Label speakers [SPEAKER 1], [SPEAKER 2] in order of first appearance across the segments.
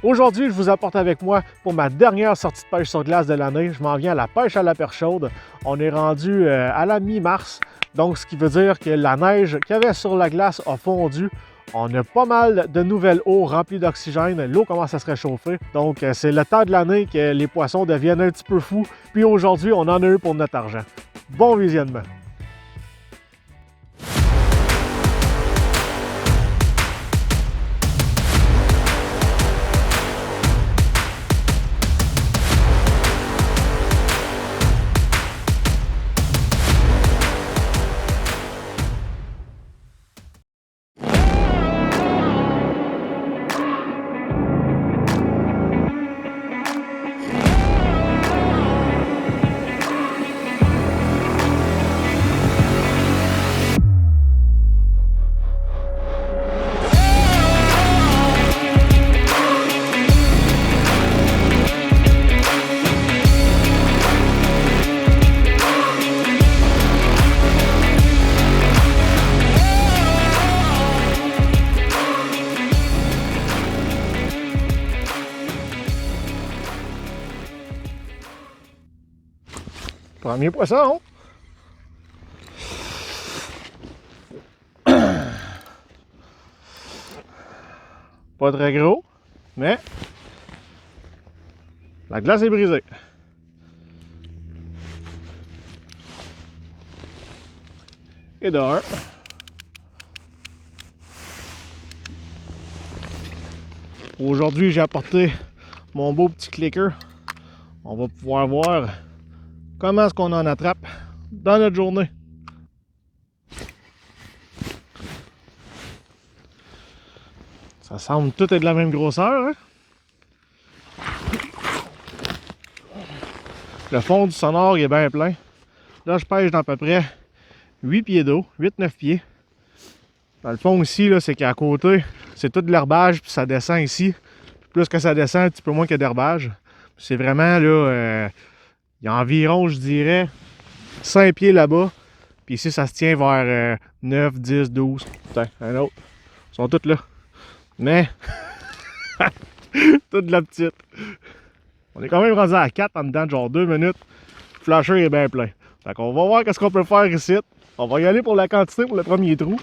[SPEAKER 1] Aujourd'hui, je vous apporte avec moi pour ma dernière sortie de pêche sur glace de l'année. Je m'en viens à la pêche à la perche chaude. On est rendu à la mi-mars, donc ce qui veut dire que la neige qu'il y avait sur la glace a fondu. On a pas mal de nouvelles eaux remplies d'oxygène. L'eau commence à se réchauffer. Donc, c'est le temps de l'année que les poissons deviennent un petit peu fous. Puis aujourd'hui, on en a eu pour notre argent. Bon visionnement! Premier poisson! Pas très gros, mais la glace est brisée. Et d'un. Aujourd'hui, j'ai apporté mon beau petit clicker. On va pouvoir voir comment est-ce qu'on en attrape dans notre journée. Ça semble tout être de la même grosseur, hein? Le fond du sonore il est bien plein. Là, je pêche dans à peu près 8 pieds d'eau, 8-9 pieds. Dans le fond ici, c'est qu'à côté, c'est tout de l'herbage, puis ça descend ici. Plus que ça descend, un petit peu moins que d'herbage. C'est vraiment là, il y a environ, je dirais, 5 pieds là-bas. Puis ici, ça se tient vers 9, 10, 12. Putain, un autre. Ils sont tous là. Mais, toute de la petite. On est quand même rendu à 4 en dedans de genre 2 minutes. Le flasher est bien plein. Fait qu'on va voir qu'est-ce qu'on peut faire ici. On va y aller pour la quantité pour le premier trou.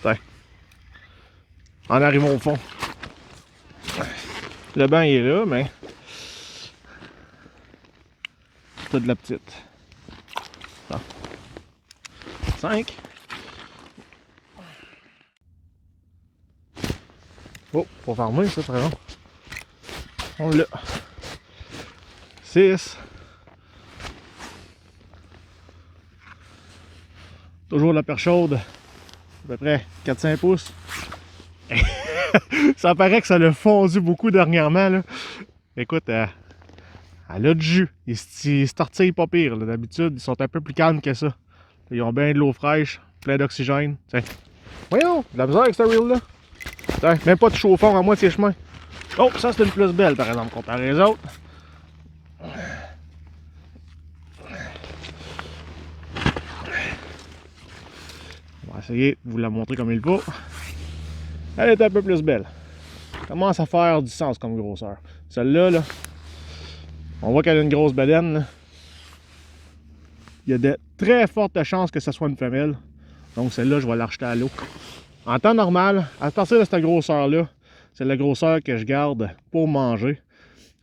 [SPEAKER 1] Tiens. En arrivant au fond. Le banc il est là, mais c'est de la petite. Bon. 5. Oh, faut farmer ça, très long. On l'a. 6. Toujours la perche chaude. À peu près 4-5 pouces. Ça paraît que ça l'a fondu beaucoup dernièrement, là. Écoute, elle a du jus. Ils se tortillent pas pire. D'habitude, ils sont un peu plus calmes que ça. Ils ont bien de l'eau fraîche, plein d'oxygène. Tiens. Voyons, de la misère avec ce reel-là. Tiens, même pas de chauffeur à moitié chemin. Oh, ça c'est une plus belle par exemple, comparé aux autres. On va essayer de vous la montrer comme il faut. Elle est un peu plus belle. Commence à faire du sens comme grosseur. Celle-là, là, on voit qu'elle a une grosse baleine. Là. Il y a de très fortes chances que ce soit une femelle. Donc celle-là, je vais la rejeter à l'eau. En temps normal, à partir de cette grosseur-là, c'est la grosseur que je garde pour manger.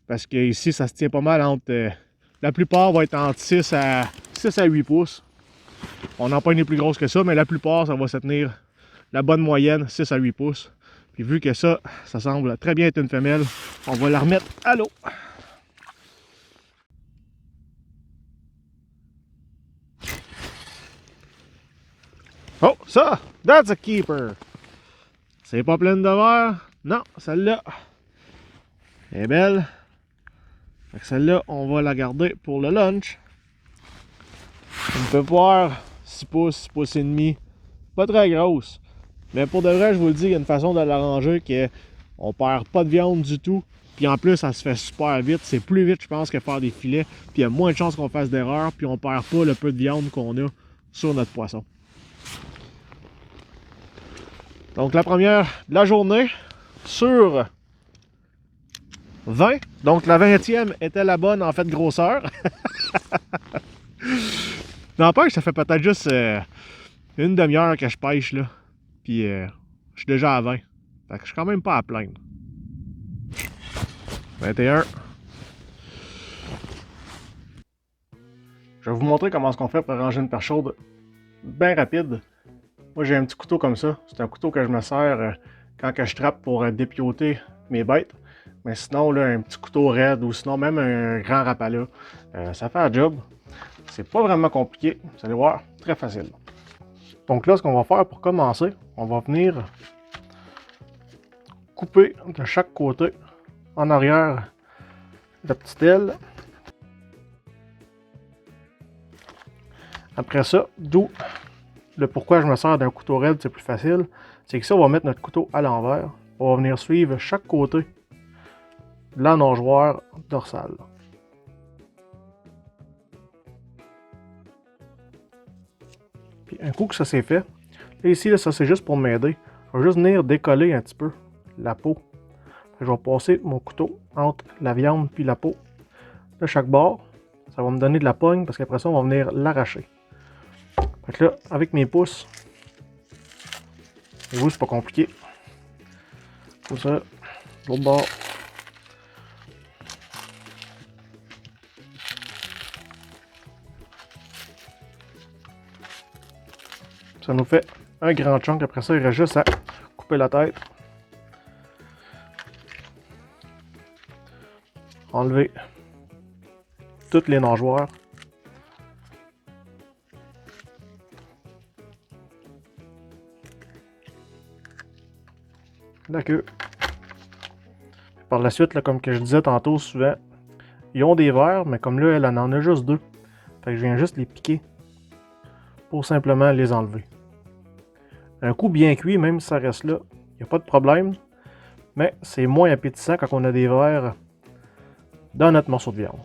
[SPEAKER 1] Parce que ici, ça se tient pas mal entre... la plupart va être entre 6 à 8 pouces. On n'en pas une plus grosse que ça, mais la plupart, ça va se tenir la bonne moyenne, 6 à 8 pouces. Puis vu que ça semble très bien être une femelle, on va la remettre à l'eau. Oh, ça! That's a keeper! C'est pas pleine de verre? Non, celle-là est belle. Fait que celle-là, on va la garder pour le lunch. On peut voir 6 pouces, 6 pouces et demi. Pas très grosse. Mais pour de vrai, je vous le dis, il y a une façon de l'arranger que On perd pas de viande du tout. Puis en plus, ça se fait super vite. C'est plus vite, je pense, que faire des filets. Puis il y a moins de chances qu'on fasse d'erreurs. Puis on perd pas le peu de viande qu'on a sur notre poisson. Donc la première de la journée sur 20. Donc la 20e était la bonne en fait grosseur. N'empêche, ça fait peut-être juste une demi-heure que je pêche là. Puis je suis déjà à 20. Fait que je suis quand même pas à plaindre. 21. Je vais vous montrer comment est-ce qu'on fait pour ranger une perche chaude bien rapide. Moi j'ai un petit couteau comme ça. C'est un couteau que je me sers quand que je trappe pour dépioter mes bêtes. Mais sinon, là, un petit couteau raide ou sinon même un grand rapala, ça fait un job. C'est pas vraiment compliqué. Vous allez voir, très facile. Donc là, ce qu'on va faire pour commencer, on va venir couper de chaque côté en arrière la petite aile. Après ça, d'où le pourquoi je me sers d'un couteau raide, c'est plus facile, c'est que ça, on va mettre notre couteau à l'envers. On va venir suivre chaque côté de la nageoire dorsale. Puis un coup que ça c'est fait, là ici, là, ça c'est juste pour m'aider. Je vais juste venir décoller un petit peu la peau. Je vais passer mon couteau entre la viande puis la peau de chaque bord. Ça va me donner de la pogne parce qu'après ça, on va venir l'arracher. Fait que là, avec mes pouces, et vous, c'est pas compliqué. Comme ça, l'autre bord. Ça nous fait un grand chunk. Après ça, il reste juste à couper la tête. Enlever toutes les nageoires. La queue. Par la suite, là, comme que je disais tantôt, souvent, ils ont des vers, mais comme là, elle en a juste deux. Fait que je viens juste les piquer pour simplement les enlever. Un coup bien cuit, même si ça reste là, il n'y a pas de problème. Mais c'est moins appétissant quand on a des vers dans notre morceau de viande.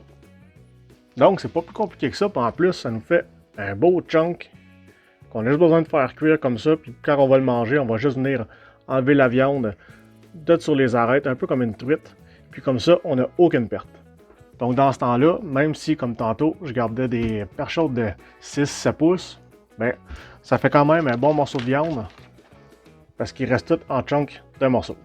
[SPEAKER 1] Donc, c'est pas plus compliqué que ça. Puis en plus, ça nous fait un beau chunk qu'on a juste besoin de faire cuire comme ça. Puis quand on va le manger, on va juste venir enlever la viande de sur les arêtes, un peu comme une truite. Puis comme ça, on n'a aucune perte. Donc dans ce temps-là, même si comme tantôt, je gardais des perches chaudes de 6-7 pouces, ben, ça fait quand même un bon morceau de viande parce qu'il reste tout en chunk d'un morceau.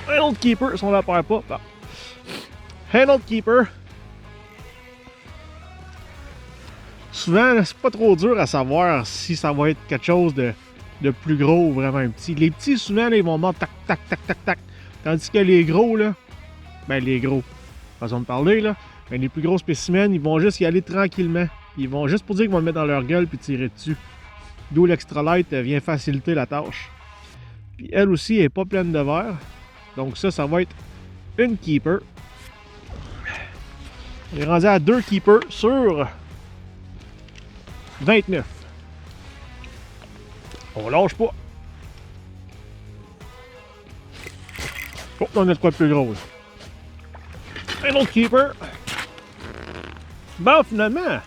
[SPEAKER 1] Un autre keeper, si on la perd pas. Bon. Un autre keeper. Souvent, c'est pas trop dur à savoir si ça va être quelque chose de plus gros ou vraiment petit. Les petits, souvent, là, ils vont mordre tac, tac, tac, tac, tac. Tandis que les gros, là, ben les gros, façon de parler, là, ben les plus gros spécimens, ils vont juste y aller tranquillement. Ils vont juste pour dire qu'ils vont le mettre dans leur gueule puis tirer dessus. D'où l'extra light vient faciliter la tâche. Puis elle aussi, elle est pas pleine de verre. Donc ça va être une keeper. On est rendu à 2 keepers sur 29. On lâche pas. Oh, on a de quoi de plus gros. Là. Un autre keeper. Bon, finalement,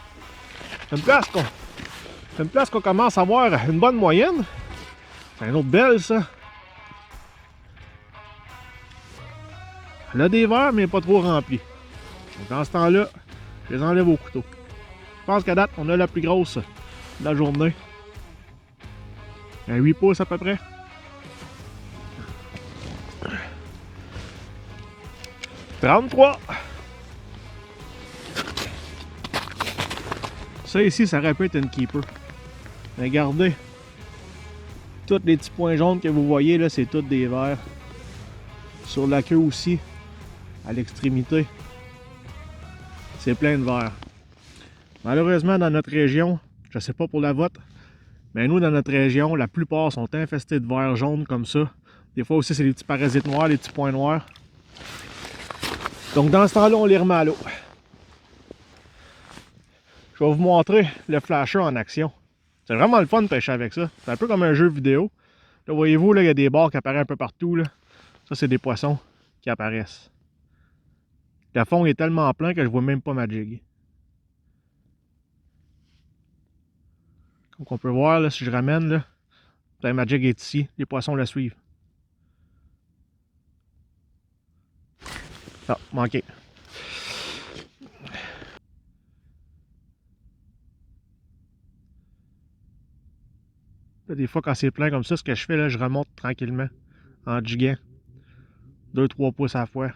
[SPEAKER 1] c'est une place qu'on commence à avoir une bonne moyenne. C'est une autre belle, ça. Elle a des verres, mais pas trop remplis. Donc, dans ce temps-là, je les enlève au couteau. Je pense qu'à date, on a la plus grosse de la journée. Un 8 pouces à peu près. 33. Ça ici, ça aurait pu être une keeper. Regardez. Tous les petits points jaunes que vous voyez là, c'est tous des verts. Sur la queue aussi, à l'extrémité, c'est plein de verts. Malheureusement, dans notre région, je sais pas pour la vôtre, mais nous, dans notre région, la plupart sont infestés de vers jaunes comme ça. Des fois aussi, c'est les petits parasites noirs, les petits points noirs. Donc, dans ce temps-là, on les remet à l'eau. Je vais vous montrer le flasher en action. C'est vraiment le fun de pêcher avec ça. C'est un peu comme un jeu vidéo. Là, voyez-vous, là, il y a des barres qui apparaissent un peu partout. Là. Ça, c'est des poissons qui apparaissent. Le fond est tellement plein que je vois même pas ma jig. Comme on peut voir, là, si je ramène, là, ma jig est ici. Les poissons la suivent. Ah, manqué. Là, des fois, quand c'est plein comme ça, ce que je fais, là, je remonte tranquillement en jiguant. 2-3 pouces à la fois.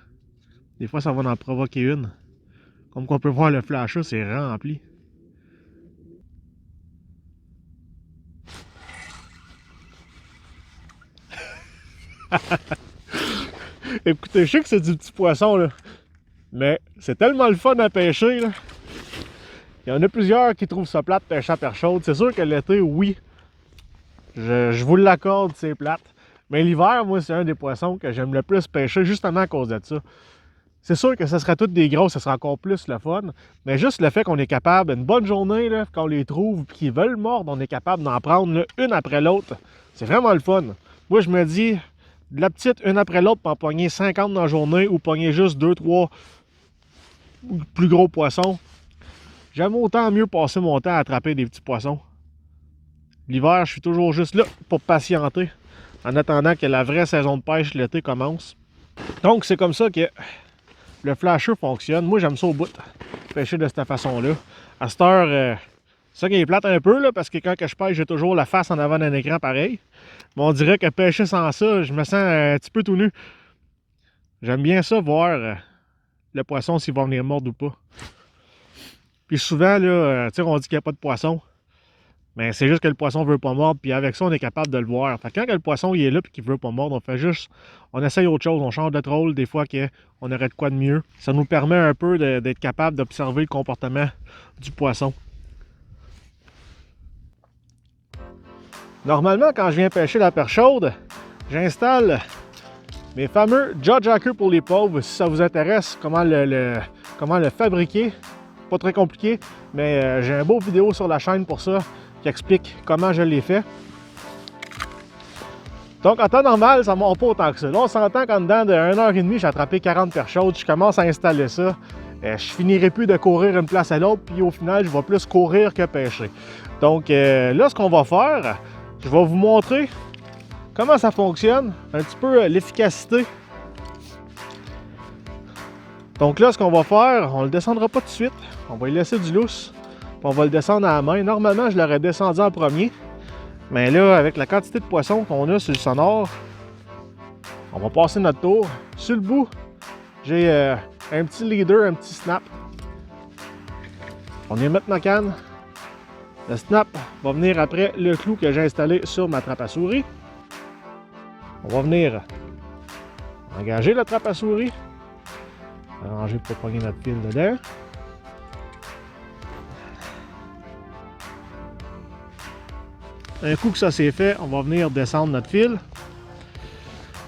[SPEAKER 1] Des fois, ça va en provoquer une. Comme on peut voir, le flasher, c'est rempli. Écoutez, je sais que c'est du petit poisson, là. Mais c'est tellement le fun à pêcher, là. Il y en a plusieurs qui trouvent ça plate de pêcher à perche chaude. C'est sûr que l'été, oui, je vous l'accorde, c'est plate. Mais l'hiver, moi, c'est un des poissons que j'aime le plus pêcher, justement à cause de ça. C'est sûr que ce serait toutes des grosses, ce serait encore plus le fun. Mais juste le fait qu'on est capable, une bonne journée, là, quand on les trouve, qu'ils veulent mordre, on est capable d'en prendre là, une après l'autre. C'est vraiment le fun. Moi, je me dis, de la petite, une après l'autre, pour en pogner 50 dans la journée, ou pogner juste 2-3 plus gros poissons. J'aime autant mieux passer mon temps à attraper des petits poissons. L'hiver, je suis toujours juste là pour patienter, en attendant que la vraie saison de pêche l'été commence. Donc, c'est comme ça que le flasher fonctionne. Moi, j'aime ça au bout, pêcher de cette façon-là. À cette heure, c'est ça qui est plate un peu, là, parce que quand je pêche, j'ai toujours la face en avant d'un écran pareil. Mais on dirait que pêcher sans ça, je me sens un petit peu tout nu. J'aime bien ça, voir le poisson s'il va venir mordre ou pas. Puis souvent, là, on dit qu'il n'y a pas de poisson. Mais c'est juste que le poisson ne veut pas mordre, puis avec ça, on est capable de le voir. Fait que quand le poisson il est là et qu'il ne veut pas mordre, on fait juste, on essaye autre chose, on change de troll, des fois qu'on aurait de quoi de mieux. Ça nous permet un peu d'être capable d'observer le comportement du poisson. Normalement, quand je viens pêcher la perche chaude, j'installe mes fameux jaw jackers pour les pauvres. Si ça vous intéresse, comment le fabriquer, pas très compliqué, mais j'ai un beau vidéo sur la chaîne pour ça, qui explique comment je l'ai fait. Donc en temps normal, ça ne mord pas autant que ça. Là, on s'entend qu'en dedans de 1h30, j'ai attrapé 40 perches chaudes. Je commence à installer ça. Je finirai plus de courir d'une place à l'autre, puis au final, je vais plus courir que pêcher. Donc là, ce qu'on va faire, je vais vous montrer comment ça fonctionne, un petit peu l'efficacité. Donc là, ce qu'on va faire, on le descendra pas tout de suite. On va y laisser du lousse. On va le descendre à la main. Normalement, je l'aurais descendu en premier. Mais là, avec la quantité de poissons qu'on a sur le sonore, on va passer notre tour. Sur le bout, j'ai un petit leader, un petit snap. On y met ma canne. Le snap va venir après le clou que j'ai installé sur ma trappe à souris. On va venir engager la trappe à souris. Arranger pour pogner notre fil dedans. Un coup que ça c'est fait, on va venir descendre notre fil.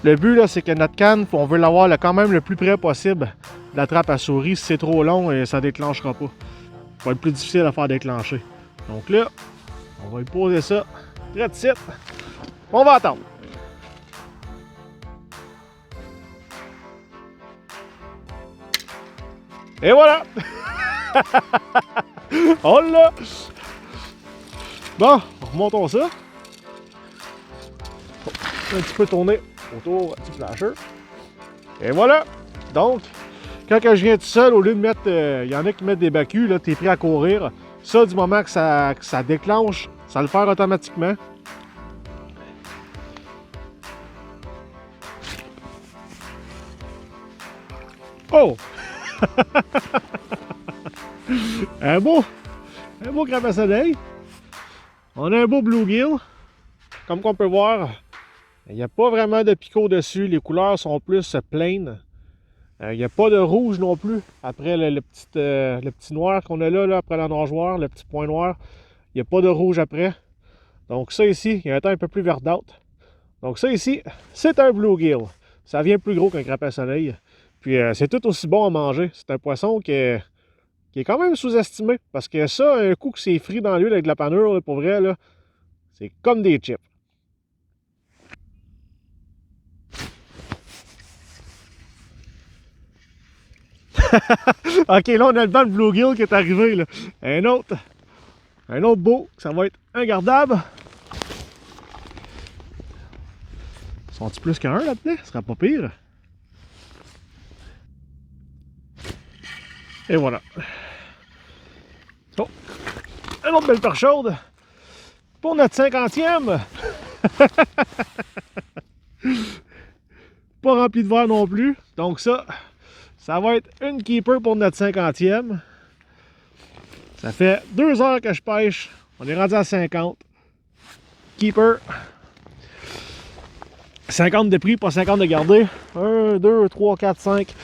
[SPEAKER 1] Le but là, c'est que notre canne, on veut l'avoir quand même le plus près possible de la trappe à souris. Si c'est trop long, ça ne déclenchera pas. Ça va être plus difficile à faire déclencher. Donc là, on va y poser ça très de suite. On va attendre. Et voilà! On l'a! Bon, remontons ça. Un petit peu tourner autour du flasher. Et voilà! Donc, quand je viens tout seul, au lieu de mettre... il y en a qui mettent des bacus, là, t'es prêt à courir. Ça, du moment que ça déclenche, ça le fait automatiquement. Oh! un beau crabe à soleil. On a un beau bluegill. Comme qu'on peut voir, il n'y a pas vraiment de picot dessus. Les couleurs sont plus plaines. Il n'y a pas de rouge non plus. Après le petit noir qu'on a là, après la nageoire, le petit point noir, il n'y a pas de rouge après. Donc ça ici, il y a un teint un peu plus verdâtre. Donc ça ici, c'est un bluegill. Ça vient plus gros qu'un crabe à soleil. Puis c'est tout aussi bon à manger. C'est un poisson qui est quand même sous-estimé. Parce que ça, un coup que c'est frit dans l'huile avec de la panure, là, pour vrai, là, c'est comme des chips. Ok, là, on a le banc de bluegill qui est arrivé. Là. Un autre beau, ça va être ingardable. Sont-ils plus qu'un là-dedans? Ce sera pas pire. Et voilà. Oh, une autre belle perche chaude. Pour notre 50e. Pas rempli de verre non plus. Donc ça va être une keeper pour notre 50e. Ça fait 2 heures que je pêche. On est rendu à 50. Keeper. 50 de prix, pas 50 de garder. 1, 2, 3, 4, 5.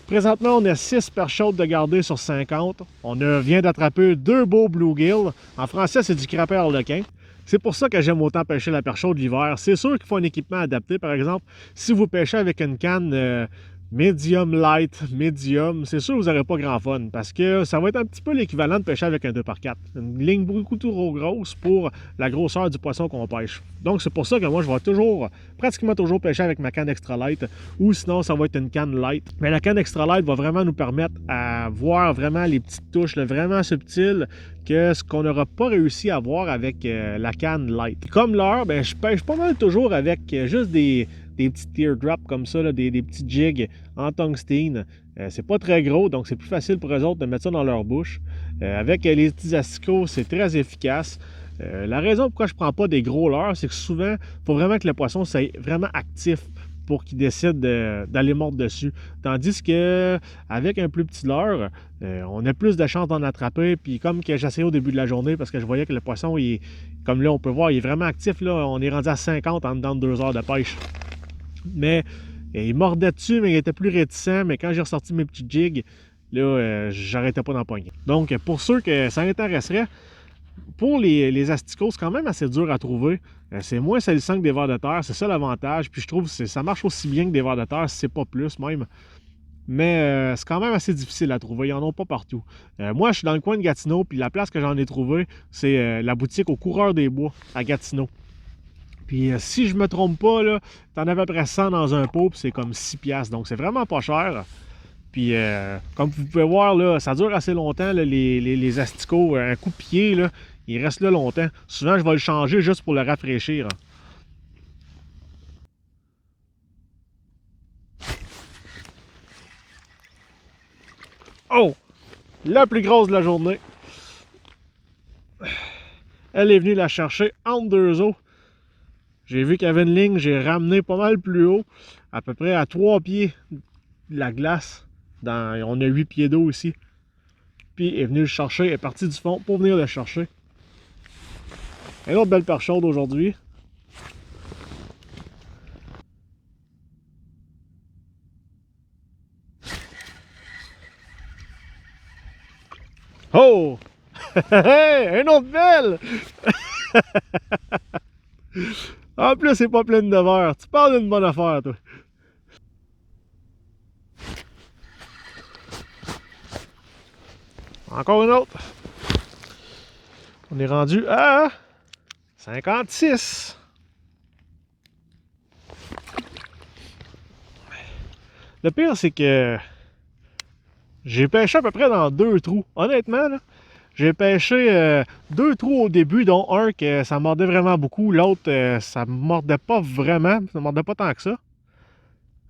[SPEAKER 1] Présentement, on a 6 perches chaudes de garder sur 50. On vient d'attraper 2 beaux bluegill. En français, c'est du crapet arlequin. C'est pour ça que j'aime autant pêcher la perche chaude l'hiver. C'est sûr qu'il faut un équipement adapté. Par exemple, si vous pêchez avec une canne medium light, medium, c'est sûr que vous n'aurez pas grand fun parce que ça va être un petit peu l'équivalent de pêcher avec un 2x4. Une ligne beaucoup trop grosse pour la grosseur du poisson qu'on pêche. Donc c'est pour ça que moi je vais pratiquement toujours pêcher avec ma canne extra light ou sinon ça va être une canne light. Mais la canne extra light va vraiment nous permettre à voir vraiment les petites touches là, vraiment subtiles que ce qu'on n'aura pas réussi à voir avec la canne light. Comme l'heure, ben, je pêche pas mal toujours avec juste des petits teardrops comme ça, là, des petits jigs en tungstène. C'est pas très gros, donc c'est plus facile pour eux autres de mettre ça dans leur bouche. Avec les petits asticots, c'est très efficace. La raison pourquoi je prends pas des gros leurres, c'est que souvent, il faut vraiment que le poisson soit vraiment actif pour qu'il décide d'aller mordre dessus. Tandis que avec un plus petit leurre, on a plus de chances d'en attraper. Puis comme que j'essayais au début de la journée, parce que je voyais que le poisson, comme là on peut voir, il est vraiment actif. Là, on est rendu à 50 en dedans de 2 heures de pêche. Mais il mordait dessus, mais il était plus réticent. Mais quand j'ai ressorti mes petits jigs, là, j'arrêtais pas d'en pogner. Donc, pour ceux que ça intéresserait, pour les asticots, c'est quand même assez dur à trouver. C'est moins salissant que des vers de terre, c'est ça l'avantage. Puis je trouve que ça marche aussi bien que des vers de terre, si c'est pas plus même. Mais c'est quand même assez difficile à trouver, ils n'en ont pas partout. Moi, je suis dans le coin de Gatineau, puis la place que j'en ai trouvé, c'est la boutique au Coureur des Bois, à Gatineau. Puis si je me trompe pas, là, t'en as à peu près 100 dans un pot, puis c'est comme 6$. Donc c'est vraiment pas cher. Puis comme vous pouvez voir, là, ça dure assez longtemps, là, les asticots. Un coup de pied, là, il reste là longtemps. Souvent, je vais le changer juste pour le rafraîchir. Oh! La plus grosse de la journée. Elle est venue la chercher entre 2 os. J'ai vu qu'il y avait une ligne, j'ai ramené pas mal plus haut, à peu près à 3 pieds de la glace. On a 8 pieds d'eau ici. Puis elle est venue le chercher, elle est partie du fond pour venir le chercher. Une autre belle perche chaude aujourd'hui. Oh! Une autre belle! En plus, c'est pas pleine de verre. Tu parles d'une bonne affaire, toi. Encore une autre. On est rendu à 56. Le pire, c'est que j'ai pêché à peu près dans 2 trous. Honnêtement, là, j'ai pêché 2 trous au début, dont un que ça mordait vraiment beaucoup. L'autre, ça mordait pas vraiment. Ça mordait pas tant que ça.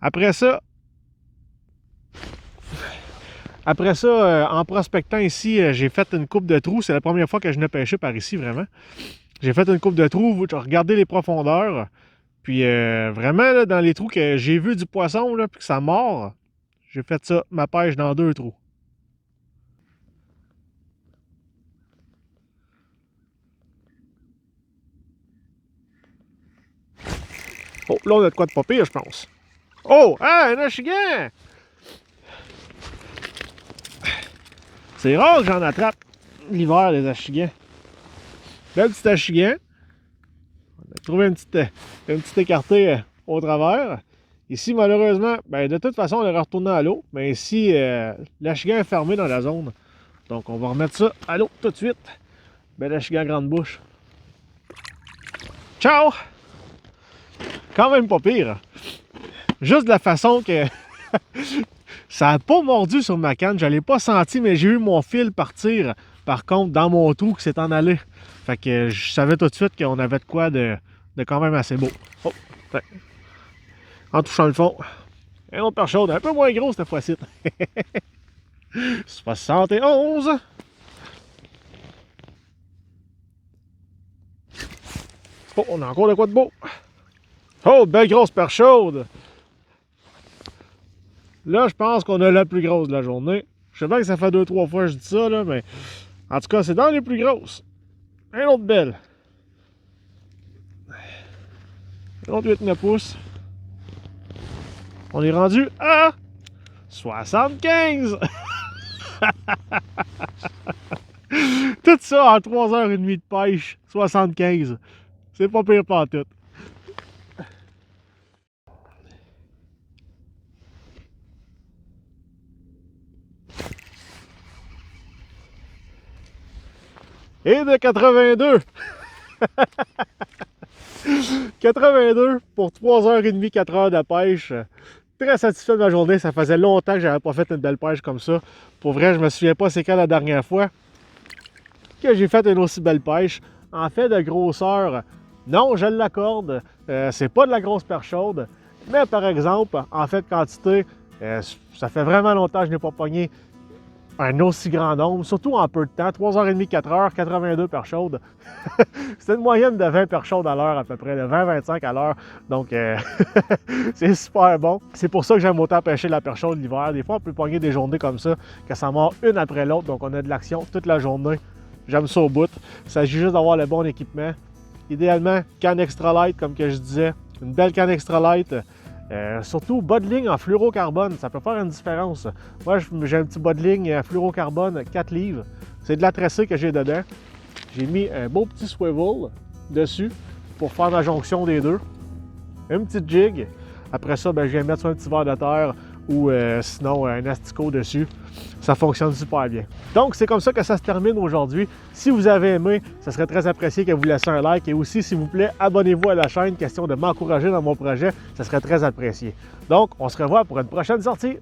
[SPEAKER 1] Après ça, en prospectant ici, j'ai fait une coupe de trous. C'est la première fois que je n'ai pêché par ici, vraiment. J'ai fait une coupe de trous, regardez les profondeurs. Puis vraiment, là, dans les trous que j'ai vu du poisson, là, puis que ça mord, J'ai fait ça, ma pêche dans 2 trous. Oh, là, on a de quoi de pas pire, je pense. Oh! Ah, un achigan! C'est rare que j'en attrape l'hiver, les achigans. Belle petit achigan. On a trouvé un petit écarté au travers. Ici, malheureusement, ben, de toute façon, on est retourné à l'eau. Mais ici, l'achigan est fermé dans la zone. Donc, on va remettre ça à l'eau tout de suite. Bel achigan grande bouche. Ciao! Quand même pas pire. Juste de la façon que ça n'a pas mordu sur ma canne. Je ne l'ai pas senti, mais j'ai eu mon fil partir, par contre, dans mon trou qui s'est en allé. Fait que je savais tout de suite qu'on avait de quoi de quand même assez beau. Oh, ouais. En touchant le fond. Un autre perche chaude, un peu moins gros cette fois-ci. 71. Oh, on a encore de quoi de beau. Oh, belle grosse perche chaude. Là, je pense qu'on a la plus grosse de la journée. Je sais bien que ça fait 2-3 fois que je dis ça, là, mais en tout cas, c'est dans les plus grosses. Un autre belle. Un autre 8-9 pouces. On est rendu à 75. Tout ça en 3h30 de pêche. 75. C'est pas pire pas tout. Et de 82. 82 pour 3h30, 4 heures de pêche. Très satisfait de ma journée. Ça faisait longtemps que j'avais pas fait une belle pêche comme ça. Pour vrai, je me souviens pas c'est quand la dernière fois que j'ai fait une aussi belle pêche. En fait, de grosseur, non, je l'accorde. C'est pas de la grosse perche chaude. Mais par exemple, en fait, quantité, ça fait vraiment longtemps que je n'ai pas pogné un aussi grand nombre, surtout en peu de temps, 3h30, 4h, 82 perches chaudes. C'est une moyenne de 20 perches chaudes à l'heure à peu près, de 20-25 à l'heure. Donc, c'est super bon. C'est pour ça que j'aime autant pêcher la perche chaude l'hiver. Des fois, on peut pogner des journées comme ça, que ça mord une après l'autre. Donc, on a de l'action toute la journée. J'aime ça au bout. Il s'agit juste d'avoir le bon équipement. Idéalement, canne extra light, comme que je disais. Une belle canne extra light. Surtout bas de ligne en fluorocarbone, ça peut faire une différence. Moi, j'ai un petit bas de ligne fluorocarbone 4 livres. C'est de la tressée que j'ai dedans. J'ai mis un beau petit swivel dessus pour faire la jonction des deux. Une petite jig. Après ça, ben, je viens mettre sur un petit verre de terre ou sinon un asticot dessus. Ça fonctionne super bien. Donc, c'est comme ça que ça se termine aujourd'hui. Si vous avez aimé, ça serait très apprécié que vous laissiez un like. Et aussi, s'il vous plaît, abonnez-vous à la chaîne. Question de m'encourager dans mon projet. Ça serait très apprécié. Donc, on se revoit pour une prochaine sortie.